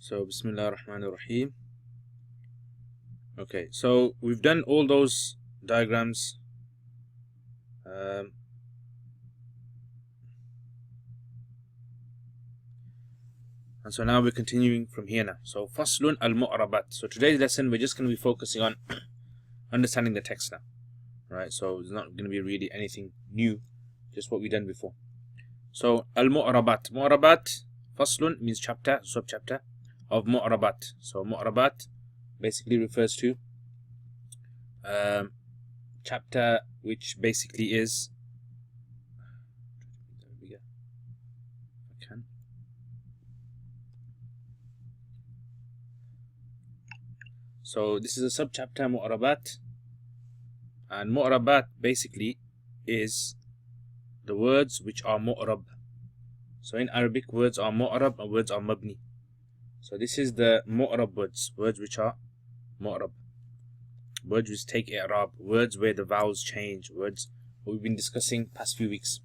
So, Bismillah ar-Rahman ar-Rahim. Okay, so we've done all those diagrams. And so now we're continuing from here now. So, Faslun al-Mu'rabat. So today's lesson, we're just going to be focusing on understanding the text now. Right, so it's not going to be really anything new, just what we've done before. So, al-Mu'rabat. Mu'rabat, Faslun means chapter, sub-chapter of Mu'rabat. So, Mu'rabat basically refers to chapter which basically is so this is a sub-chapter Mu'rabat, and Mu'rabat basically is the words which are Mu'rab. So in Arabic, words are Mu'rab and words are Mabni. So this is the Mu'rab words, words which are Mu'rab, words which take iraab, words where the vowels change, words we've been discussing past few weeks.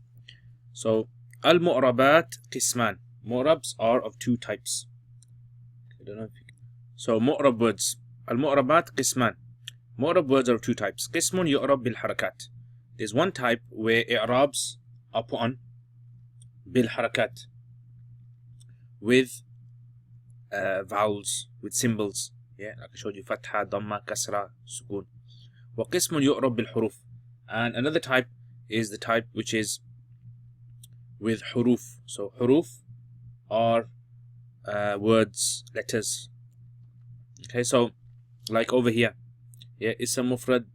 So al-Mu'rabat qisman. Mu'rabs are of two types. I don't know if you can. So Mu'rab words. Al-Mu'rabat qisman. Mu'rab words are of two types. Qismun yu'rab bil harakat. There's one type where i'rabs are put on bil harakat, with vowels, with symbols. Yeah, like I showed you, fatha, Dhamma, kasra, sukun. Wa qismun yu'rab bil huruf. And another type is the type which is with huruf. So huruf are words, letters. Okay, so like over here, yeah, ism mufrad,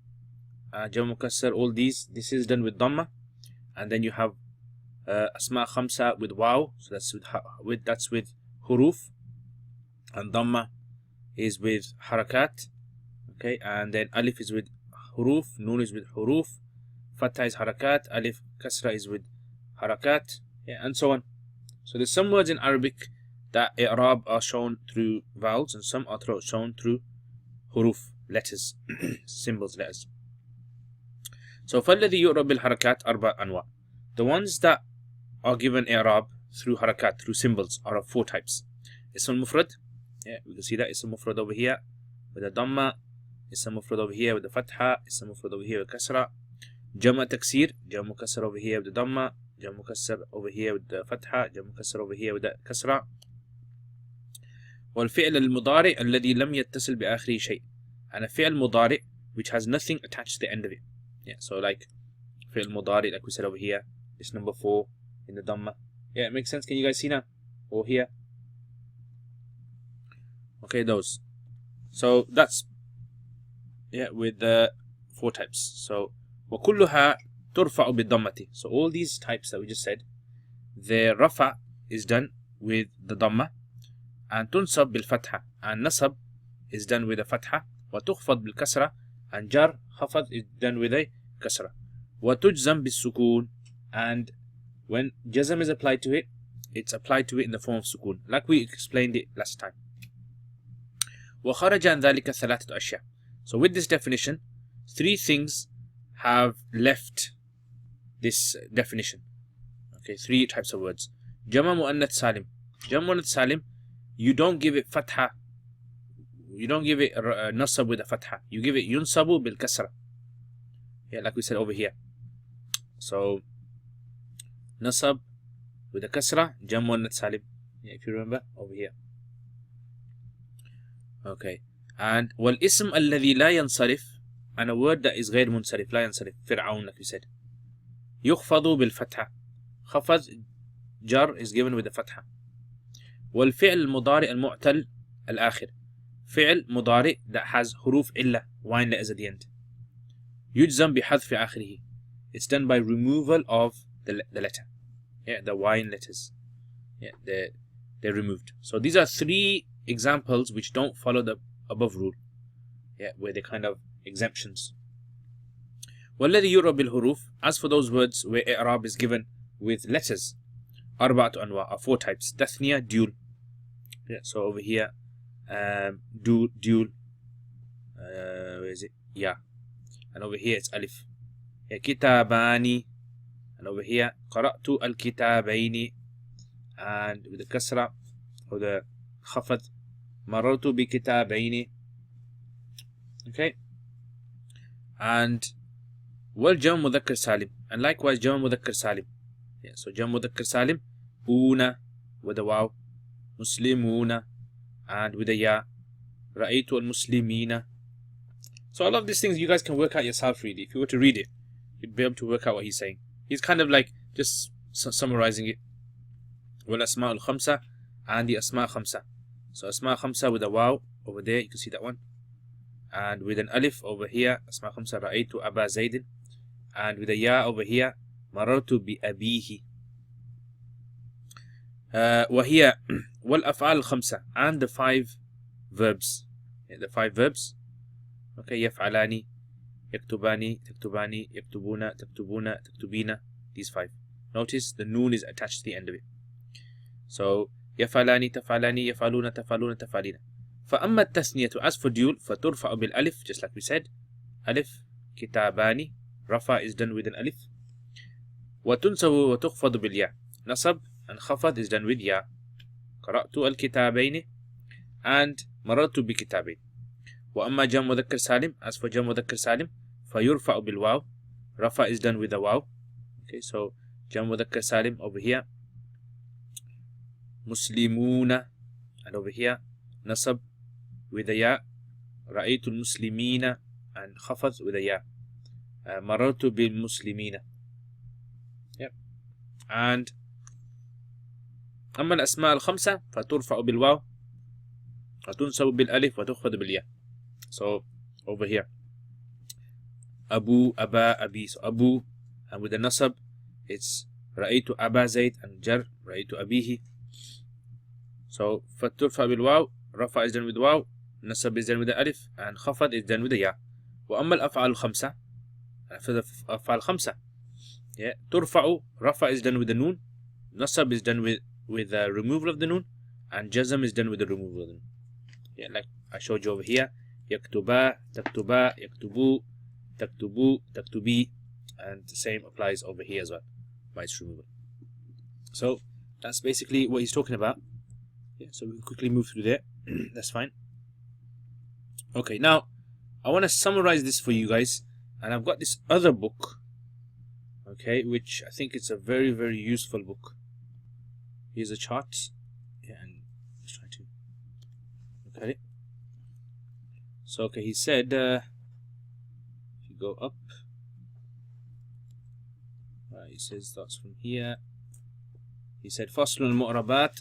jam mukassar, all these, this is done with Dhamma, and then you have asma khamsa with waw, so that's with huruf, and Dhamma is with harakat. Okay, and then alif is with huruf, noon is with huruf, fatha is harakat, alif kasra is with harakat, yeah, and so on. So there's some words in Arabic that i'rab are shown through vowels, and some are shown through huruf, letters, symbols, letters. So فالذي يعرب بالحركات أربع أنواع. The ones that are given i'rab through harakat, through symbols, are of four types. Ism mufrad, yeah, we can see that ism mufrad over here with the Dhamma, ism mufrad over here with the fatha, ism mufrad over here with kasra. Jama taksir, jam mukassar over here with the Dhamma, jam mukassar over here with the fatha, jam mukassar over here with the kasra. والفعل المضارع الذي لم يتصل بآخره شيء. And a fi'l mudari which has nothing attached to the end of it. Yeah, so like fi'l mudari, like we said over here, it's number 4 in the Dhamma. Yeah, it makes sense. Can you guys see now? Or here? Okay, those. So that's, yeah, with the 4 types. So وكلها ترفع بالضمة. So all these types that we just said, the rafa is done with the Dhamma, and tunsab bil fatha, and nasab is done with a fatha, wa tukhfad bil kasra, and jar khafad is done with a kasra, wa tujzam bis sukun, and when jazm is applied to it, it's applied to it in the form of sukun, like we explained it last time. Wa kharaja an dhalika thalathatu ashya. So with this definition, 3 things have left this definition. Okay, 3 types of words. Jama muannath salim. Jama muannath salim, you don't give it fatha, you don't give it nasab with a fatha, you give it yunsabu bil kasra. Yeah, like we said over here. So nasab with a kasra, jam muannath salim. Yeah, if you remember over here. Okay, and wal ism alladhi la yansarif, and a word that is غير منصرف, لا ينصرف, فرعون, like we said, يخفض bil fatha. خفض jar is given with a fatha. والفعل المضارع المعتل الآخر, فعل مضارع that has حروف إلا, wine letters at the end, يجزم بحذف آخره, it's done by removal of the letter, yeah, the wine letters, yeah, they're removed. So these are 3 examples which don't follow the above rule, yeah, where they're kind of exemptions. والذي يعرب بالحروف, as for those words where i'rab is given with letters, أربعة أنواع, are 4 types. Tathniya, dual. Yeah, so over here, dual, where is it? Yeah, and over here it's alif. Yeah, kitabani, and over here قرأت الكتابين, and with the kasra or the khafad, مررت بكتابين. Okay. And والجمع مذكر سالم, and likewise جمع مذكر سالم. Yeah, so جمع مذكر سالم, أونا with a واو, مسلمون and with a يا, رأيت المسلمين. So all of these things you guys can work out yourself really. If you were to read it, you'd be able to work out what he's saying. He's kind of like just summarizing it. والأسماء الخمسة and the أسماء خمسة. So أسماء خمسة with a واو over there, you can see that one. And with an alif over here, أسماء خمسة, رأيت أبا زيد. And with a يا over here, مررت بأبيه. وهي والأفعال الخمسة, and the 5 verbs. Yeah, the 5 verbs. Okay, يفعلان, يكتبان, تكتبان, يكتبون, تكتبون, تكتبين. These 5. Notice the noon is attached to the end of it. So يفعلان, تفعلان, يفعلون, تفعلون, تفعلين. فأما التثنية, as for dual, فترفع بالألف, just like we said. ألف, كتابان, رفع is done with an ألف. وتنصب وتخفض بالياء. نصب and خفض is done with ياء. قرأت الكتابين and مررت بكتابين. وأما جمع مذكر سالم, as for جمع مذكر سالم, فيرفع بالواو. رفع is done with a واو. Okay, so جمع مذكر سالم over here, مسلمون, and over here نصب with a ياء, رأيت المسلمين and خفض with a ياء, مررت بالمسلمين. Yep. And أما الأسماء الخمسة فترفع بالواو وتنصب بالألف وتخفض بالياء. So over here, أبو, أبا, أبي. So أبو, and with the nasb it's رأيت أبا زيد and جر رأيت أبيه. So فترفع بالواو, رفع is done with واو, nasb is done with the ألف, and خفض is done with the ياء. وأما الأفعال الخمسة, الأفعال الخمسة, yeah, ترفع, رفع is done with the noon, nasb is done with the removal of the noon, and jazm is done with the removal of the noon. Yeah, like I showed you over here, يكتبا, تكتبا, يكتبو, تكتبو, تكتبي, and the same applies over here as well by its removal. So that's basically what he's talking about. Yeah, so we can quickly move through there. That's fine. Okay, now I want to summarize this for you guys, and I've got this other book, okay, which I think it's a very, very useful book. Here's a chart, yeah, and just try to look at it. So okay, he said, if you go up, he says that's from here. He said فصل المعربات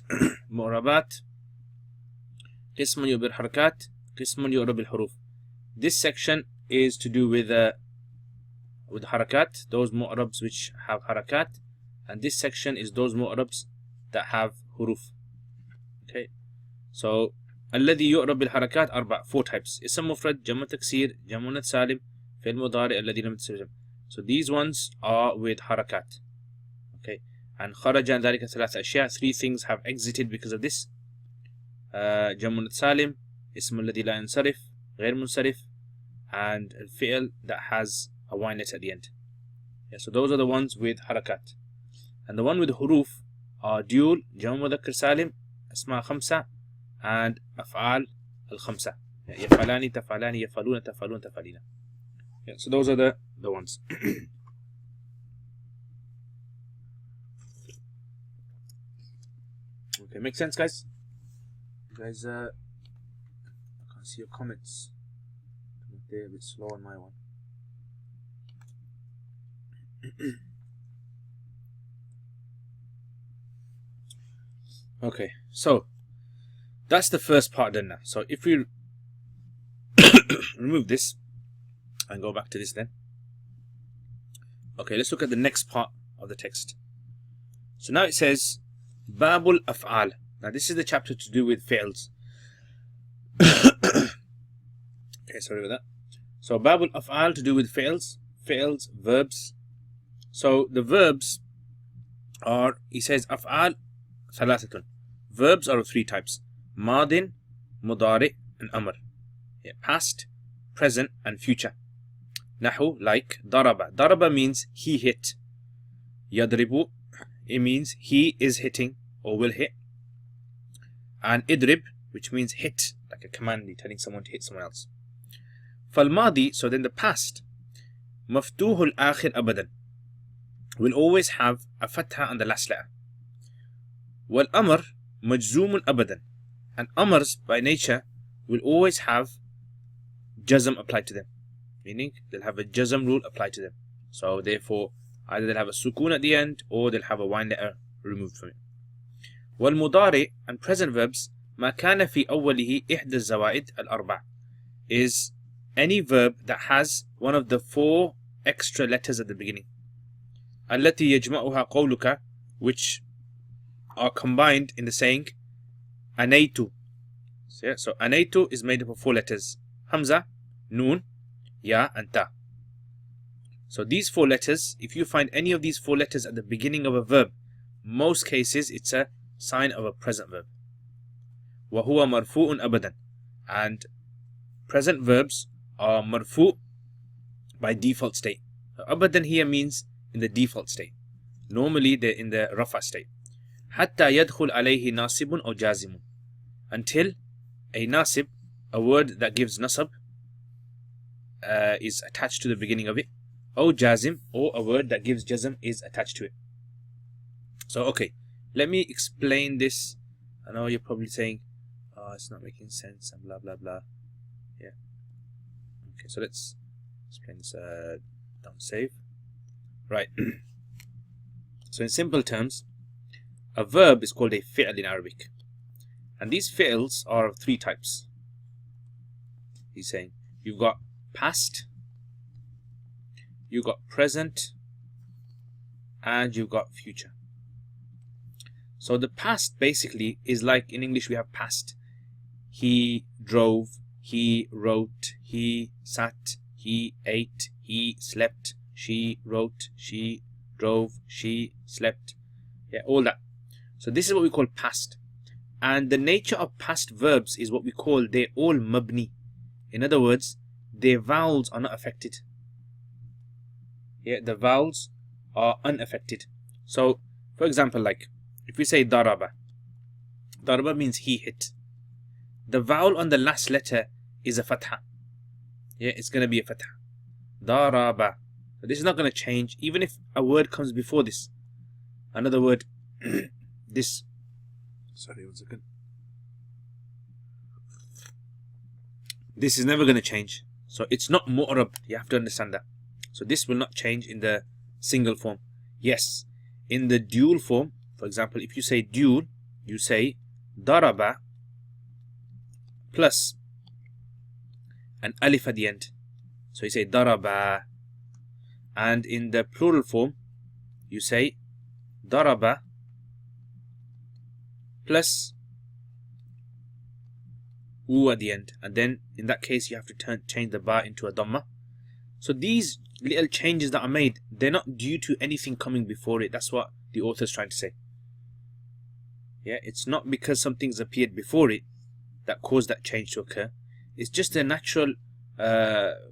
معربات قسم يعرب الحركات قسم يعرب الحروف. This section is to do with harakat, those mu'rabs which have harakat, and this section is those mu'rabs that have huruf. Okay, so الذي يعرب بالحركات 4 types. اسم مفرد, جمع تكسير, جمع مؤنث سالم, فعل مضارع الذي لم يتسلم. So these ones are with harakat. Okay, and خرج عن ذلك 3 أشياء, 3 things have exited because of this. جمع مؤنث سالم, اسم الذي لا ينصرف, غير منصرف, and الفعل that has a y net at the end. Yeah, so those are the ones with harakat. And the one with huruf are dual, جمع مذكر سالم, أسماء خمسة, and أفعال الخمسة. Yeah, يفعلان, تفعلان, يفعلون, تفعلون, تفعلين. Yeah, so those are the ones. Okay, make sense, guys? You guys, I can't see your comments. They're a bit slow on my one. Okay, so that's the first part done now. So if we remove this and go back to this then. Okay, let's look at the next part of the text. So now it says Babul Af'al. Now this is the chapter to do with fi'ls. Okay, sorry about that. So Babul Af'al to do with fi'ls, verbs. So the verbs are, he says Af'al thalathatun. Verbs are of 3 types: Madin, Mudari, and Amr. Yeah, past, present, and future. Nahu, like Daraba. Daraba means he hit. Yadribu, it means he is hitting or will hit. And Idrib which means hit, like a command, you're telling someone to hit someone else. فالماضي, so then the past, مفتوح الآخر أبدا, will always have a fatha on the last letter. والأمر مجزوم أبدا, and amrs by nature will always have jazm applied to them, meaning they'll have a jazm rule applied to them. So therefore either they'll have a sukoon at the end or they'll have a wine letter removed from it. والمضارع, and present verbs, ما كان في أوله إحدى الزوائد الأربع, is any verb that has one of the 4 extra letters at the beginning. التي يجمعها قولك, which are combined in the saying أنيت. So أنيت is made up of 4 letters: Hamza, Noon, Ya, and Ta. So these 4 letters, if you find any of these 4 letters at the beginning of a verb, most cases it's a sign of a present verb. وهو مرفوع أبدا, and present verbs are marfu by default state. Abadan here means in the default state. Normally they're in the rafa state. حتى يدخل عليه ناصب أو جازم, until a nasib, a word that gives nasab, is attached to the beginning of it, or jazm, or a word that gives jazm is attached to it. So okay, let me explain this. I know you're probably saying, oh, it's not making sense and blah blah blah. Yeah. Okay, so let's explain this. Don't save. Right. So in simple terms, a verb is called a fi'l in Arabic, and these fi'ls are of 3 types. He's saying you've got past, you've got present, and you've got future. So the past basically is like in English we have past. He drove, he wrote, he sat, he ate, he slept, she wrote, she drove, she slept. Yeah, all that. So this is what we call past. And the nature of past verbs is what we call, they're all mabni. In other words, their vowels are not affected. Yeah, the vowels are unaffected. So, for example, like if we say daraba, daraba means he hit. The vowel on the last letter is a fatha. Yeah, it's going to be a fatha. Daraba. So this is not going to change, even if a word comes before this. Another word, this. Sorry, 1 second. This is never going to change. So it's not mu'rab. You have to understand that. So this will not change in the single form. Yes, in the dual form, for example, if you say dual, you say daraba plus an alif at the end. So you say daraba. And in the plural form, you say daraba plus u at the end, and then in that case you have to change the ba into a Dhamma. So these little changes that are made, they're not due to anything coming before it. That's what the author is trying to say. Yeah, it's not because something's appeared before it that caused that change to occur. It's just a natural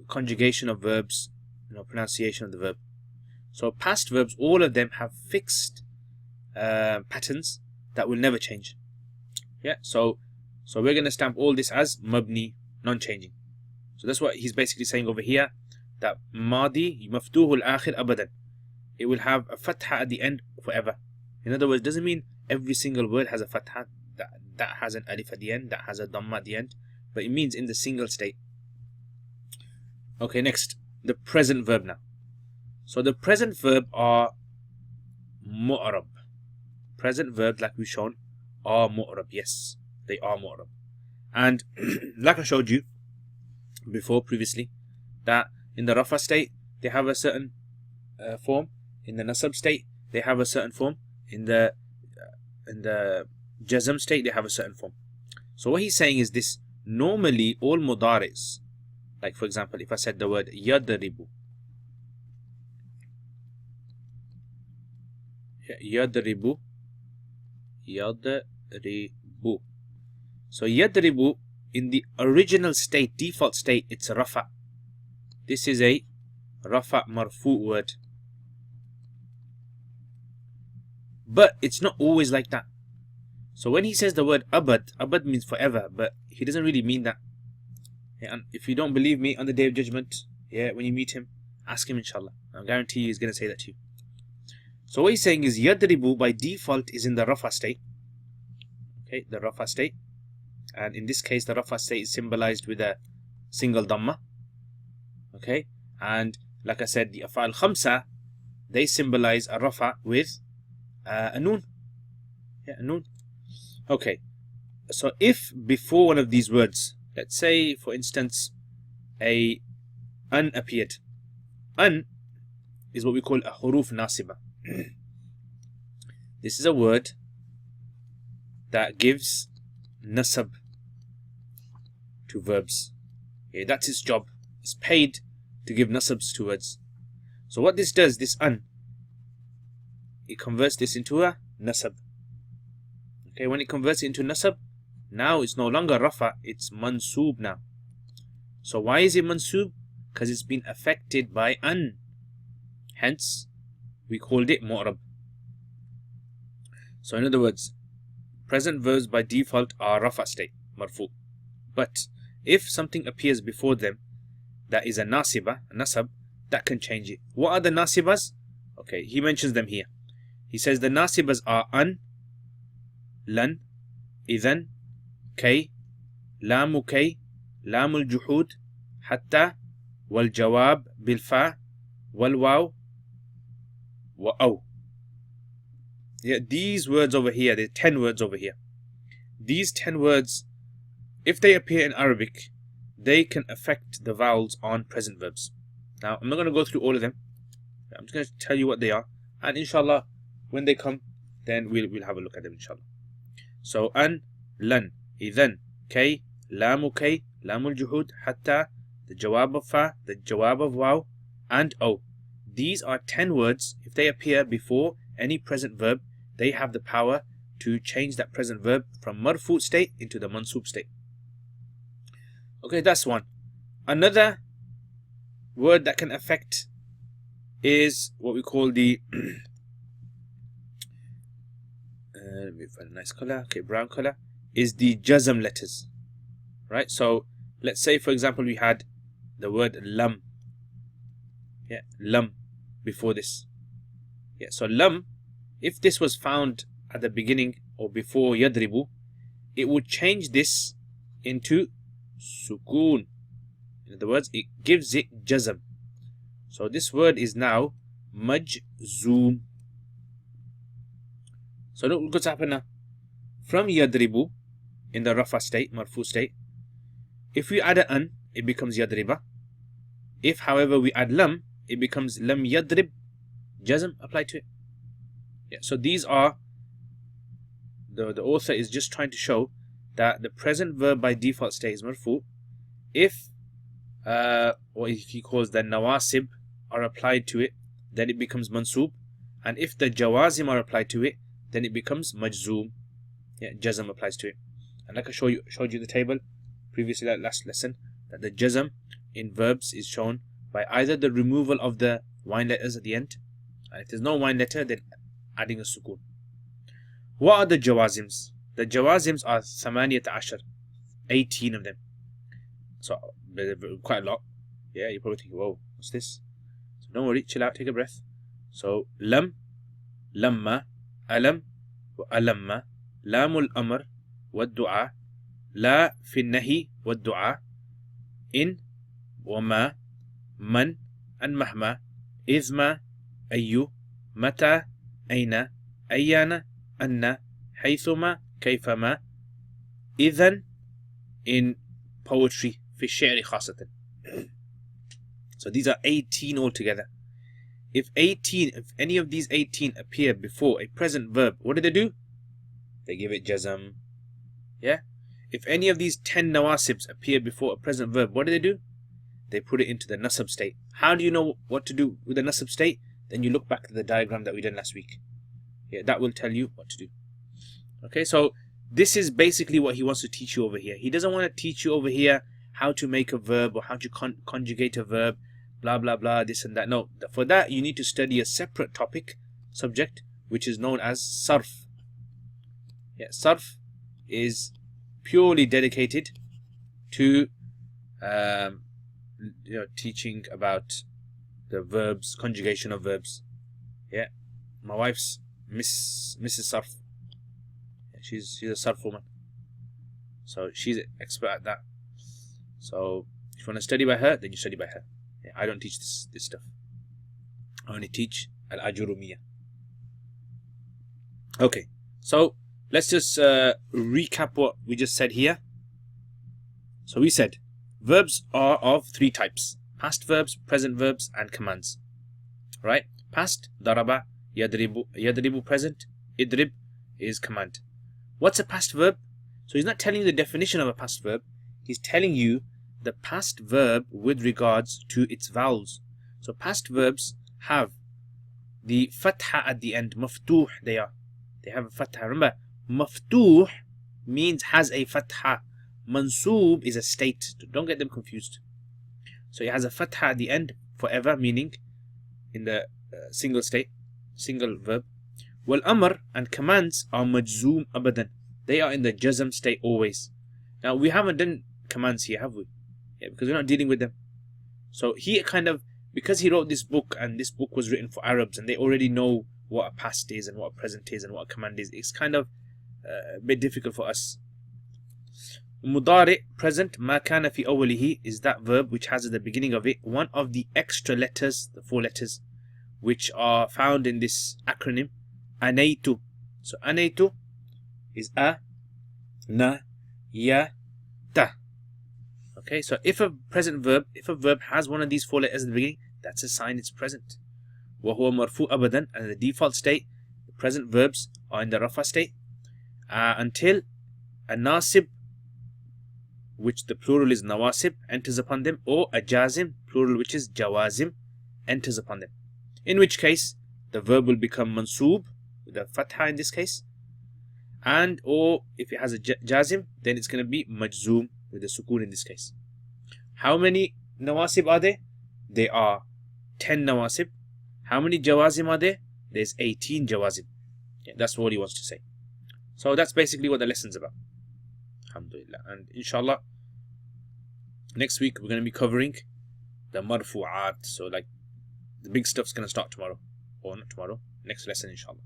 conjugation of verbs, pronunciation of the verb. So past verbs, all of them have fixed patterns that will never change. Yeah, so we're going to stamp all this as mabni, non-changing. So that's what he's basically saying over here, that madi maftuhul akhir abadan, it will have a fatha at the end forever. In other words, doesn't mean every single word has a fatha, that has an alif at the end, that has a dhamma at the end, but it means in the single state. Okay, next, the present verb now. So the present verb are mu'rab. Present verbs, like we've shown, are mu'rab. Yes, they are mu'rab. And like I showed you before previously, that in the rafa state they have a certain form, in the nasab state they have a certain form, in the jazm state they have a certain form. So what he's saying is this: normally all mudaris, like for example, if I said the word yadribu, yadribu, yadribu. So yadribu, in the original state, default state, it's a rafa. This is a rafa marfu word. But it's not always like that. So when he says the word abad, abad means forever, but he doesn't really mean that. Yeah, and if you don't believe me, on the Day of Judgment, yeah, when you meet him, ask him, inshallah. I guarantee you he's going to say that to you. So what he's saying is yadribu by default is in the rafa state. Okay, the rafa state. And in this case, the rafa state is symbolized with a single Dhamma. Okay, and like I said, the af'al khamsa, they symbolize a rafa with a noon. Yeah, a noon. Okay, so if before one of these words, let's say for instance, a an appeared. An is what we call a huruf nasiba. This is a word that gives nasb to verbs. Yeah, that's its job. It's paid to give nasabs to words. So what this does, this an, it converts this into a nasab. Okay, when it converts it into nasab, now it's no longer rafa, it's mansoob now. So why is it mansoob? Because it's been affected by an. Hence, we called it mu'rab. So in other words, present verbs by default are rafa state, marfu. But if something appears before them that is a nasiba, a nasab, that can change it. What are the nasibas? Okay, he mentions them here. He says the nasibas are an, lan, idhan, kay, lamu kay, lamul juhud, hatta, wal jawab bil fa, wal waw, wa aw. Yeah, these words over here, there are 10 words over here. These 10 words, if they appear in Arabic, they can affect the vowels on present verbs. Now, I'm not going to go through all of them. I'm just going to tell you what they are. And inshallah, when they come, then we'll have a look at them, inshallah. So, an, lan, idhan, kay, lamu kay, lamul juhud, hatta, the jawab of fa, the jawab of waw, and o. These are 10 words. If they appear before any present verb, they have the power to change that present verb from marfu state into the mansoob state. Okay, that's one. Another word that can affect is what we call the let me find a nice color. Okay, brown color is the jazm letters. Right? So let's say for example we had the word lam. Yeah, lam before this. Yeah, so lam, if this was found at the beginning or before yadribu, it would change this into sukoon. In other words, it gives it jazm. So this word is now majzoom. So look what's happened now. From yadribu, in the rafa state, marfu state, if we add an, it becomes yadriba. If however we add lam, it becomes lam yadrib, jazm applied to it. Yeah, so these are, the author is just trying to show that the present verb by default state is marfu. If or if he calls the nawasib are applied to it, then it becomes mansoob. And if the jawazim are applied to it, then it becomes majzoom. Yeah, jazm applies to it. And like I showed you the table previously, that last lesson, that the jazm in verbs is shown by either the removal of the wine letters at the end, and if there's no wine letter, then adding a sukoon. What are the jawazims? The jawazims are 18, 18 of them. So quite a lot. Yeah, you're probably thinking, whoa, what's this? So don't worry, chill out, take a breath. So lam, lamma, alam, wa alamma, lamul amr, wa du'a, la fi nahi wa du'a, in, wa ma, man, and mahma, izma, ayu, mata, aina, ayana, anna, haythuma, kayfama, idhan, in poetry, fi shi'ri khasatan. So these are 18 altogether. If any of these 18 appear before a present verb, what do? They give it jazm. Yeah? If any of these 10 nawasibs appear before a present verb, what do? They put it into the nasab state. How do you know what to do with the nasab state? Then you look back to the diagram that we did last week. Yeah, that will tell you what to do. Okay, so this is basically what he wants to teach you over here. He doesn't want to teach you over here how to make a verb or how to conjugate a verb, blah blah blah, this and that. No, for that you need to study a separate subject, which is known as sarf. Yeah, sarf is purely dedicated to teaching about the verbs, conjugation of verbs. Yeah, my wife's Mrs. Sarf. Yeah, she's a sarf woman, so she's an expert at that. So if you want to study by her, then you study by her. Yeah, I don't teach this stuff. I only teach al-Ajurrumiyya. Okay, so let's just recap what we just said here. So we said verbs are of three types: past verbs, present verbs, and commands. Right? Past, daraba, yadribu. Yadribu present, idrib is command. What's a past verb? So he's not telling you the definition of a past verb. He's telling you the past verb with regards to its vowels. So past verbs have the fatha at the end, maftuh they are. They have a fatha. Remember, maftuh means has a fatha. Mansoob is a state. Don't get them confused. So it has a fatha at the end forever, meaning in the single state, single verb. Wal amr and commands are majzoom abadan. They are in the jazm state always. Now we haven't done commands here, have we? Yeah, because we're not dealing with them. So he kind of, because he wrote this book and this book was written for Arabs and they already know what a past is and what a present is and what a command is, it's kind of a bit difficult for us. Mudari, present, ma kana fi awwalihi, is that verb which has at the beginning of it one of the extra letters, the 4 letters, which are found in this acronym, anaytu. So anaytu is a, na, ya, ta. Okay, so if a verb has one of these 4 letters in the beginning, that's a sign it's present. وَهُوَ مَرْفُوء أَبَدًا, and the default state, the present verbs are in the rafa state, until a nasib, which the plural is nawasib, enters upon them, or a jazim, plural which is jawazim, enters upon them. In which case, the verb will become mansoob, with a fatha in this case, and or if it has a jazim, then it's going to be majzoom, with a sukoon in this case. How many nawasib are there? There are 10 nawasib. How many jawazim are there? There's 18 jawazim. Yeah, that's what he wants to say. So that's basically what the lesson's about. Alhamdulillah. And inshallah, next week we're going to be covering the marfu'at. So like the big stuff's going to start tomorrow. Or not tomorrow, next lesson inshallah.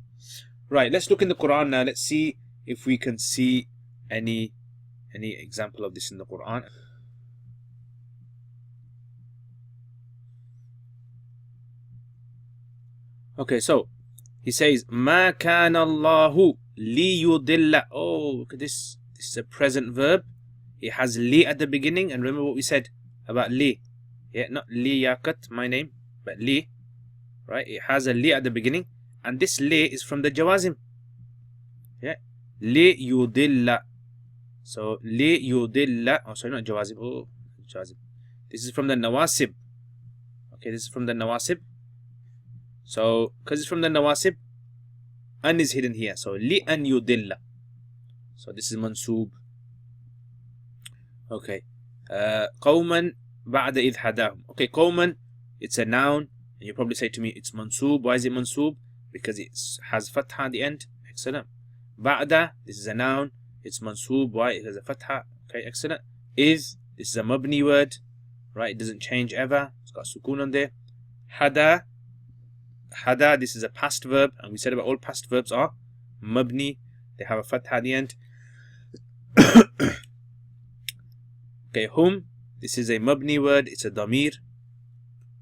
Right, let's look in the Quran now. Let's see if we can see any example of this in the Quran. Okay, so he says, Ma kana Allahu li yudilla. Oh, look at this. This is a present verb. It has li at the beginning. And remember what we said about li. Yeah, not Liaquat, my name, but li. Right? It has a li at the beginning. And this li is from the jawazim. Yeah. Li yudilla. So, li yudilla. Oh, sorry, not jawazim. Oh, jawazim. This is from the nawasib. Okay, this is from the nawasib. So, because it's from the nawasib, an is hidden here. So, li an yudilla. So, this is mansoob. Okay. Qawman ba'da idh hadahum. Okay, qawman, it's a noun. And you probably say to me, it's mansoob. Why is it mansoob? Because it has fatha at the end. Excellent. Ba'da, this is a noun. It's mansoob. Why? It has a fatha. Okay, excellent. Is, this is a mabni word. Right, it doesn't change ever. It's got sukoon on there. Hada, this is a past verb. And we said about all past verbs are mabni. They have a fatha at the end. Okay, hum, this is a mabni word. It's a damir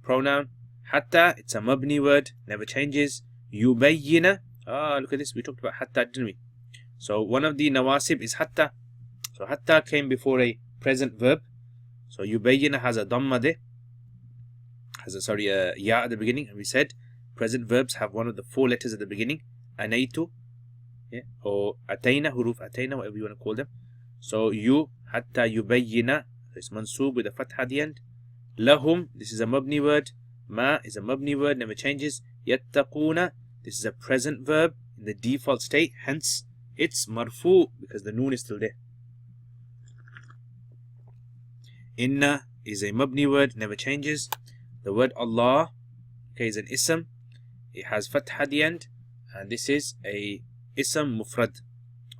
pronoun. Hatta, it's a mabni word. Never changes. Yubayyina. Ah, look at this. We talked about hatta, didn't we? So one of the nawasib is hatta. So hatta came before a present verb. So yubayyina has a dhamma there. Has a ya at the beginning. And we said present verbs have one of the 4 letters at the beginning. Anaytu. Yeah, or atayna, huruf atayna, whatever you want to call them. So you, hatta yubayyina. So it's mansoob with a fatha at the end. Lahum, this is a mabni word. Ma is a mabni word, never changes. Yattaquna, this is a present verb in the default state, hence it's marfu because the noon is still there. Inna is a mabni word, never changes. The word Allah, okay, is an ism. It has fatha at the end, and this is a ism mufrad.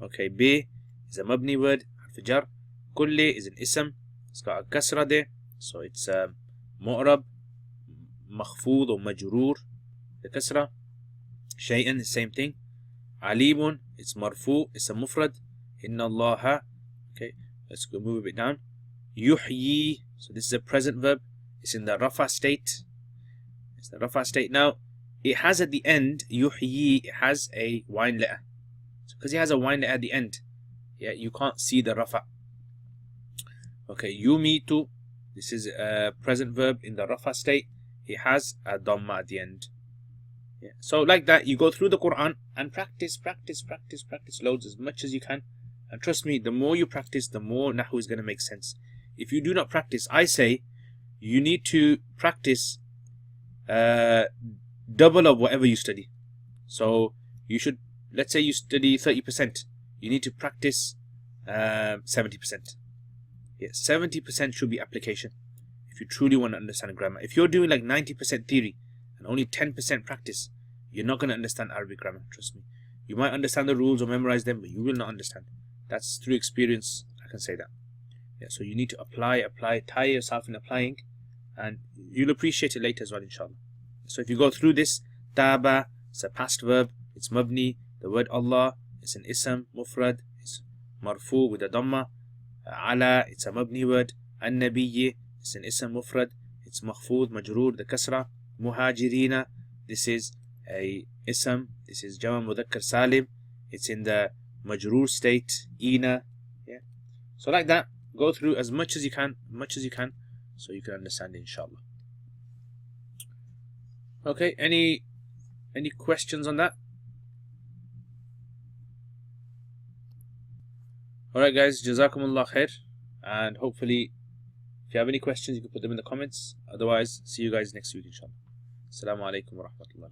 Okay, bi is a mabni word, harf jar. Kulli is an ism, it's got a kasra there, so it's mu'rab, makhfood or majroor, the kasra. Shay'an, the same thing. Alimun, it's marfu, it's a mufrad. Inna Allaha, okay, let's go move a bit down. Yuhyi, so this is a present verb, it's in the rafa state. It's the rafa state. Now, it has at the end, yuhyi, it has a wine letter. So because it has a wine letter at the end, yeah, you can't see the rafa. Okay, yumitu, this is a present verb in the rafa state. It has a dhamma at the end. Yeah. So like that, you go through the Quran and practice loads as much as you can. And trust me, the more you practice, the more Nahu is going to make sense. If you do not practice, I say you need to practice double of whatever you study. So you should, let's say you study 30%, you need to practice 70%. Yeah, 70% should be application if you truly want to understand grammar. If you're doing like 90% theory and only 10% practice, you're not going to understand Arabic grammar, trust me. You might understand the rules or memorize them, but you will not understand. That's through experience, I can say that. Yeah, so you need to apply, tie yourself in applying, and you'll appreciate it later as well, inshallah. So if you go through this, taba, it's a past verb, it's mabni, the word Allah, it's an ism, mufrad, it's marfu with a dhamma, ala, it's a mabni word, an-nabiyyi, it's an ism, mufrad, it's makhfood, majroor, the kasra, muhajirina, this is a ism, this is jama mudhakkar salim, it's in the majroor state, ina, yeah. So like that, go through as much as you can, so you can understand it, inshallah. Okay, any questions on that? Alright guys, jazakumullah khair, and hopefully if you have any questions you can put them in the comments. Otherwise, see you guys next week, inshallah. Assalamu alaikum wa rahmatullah.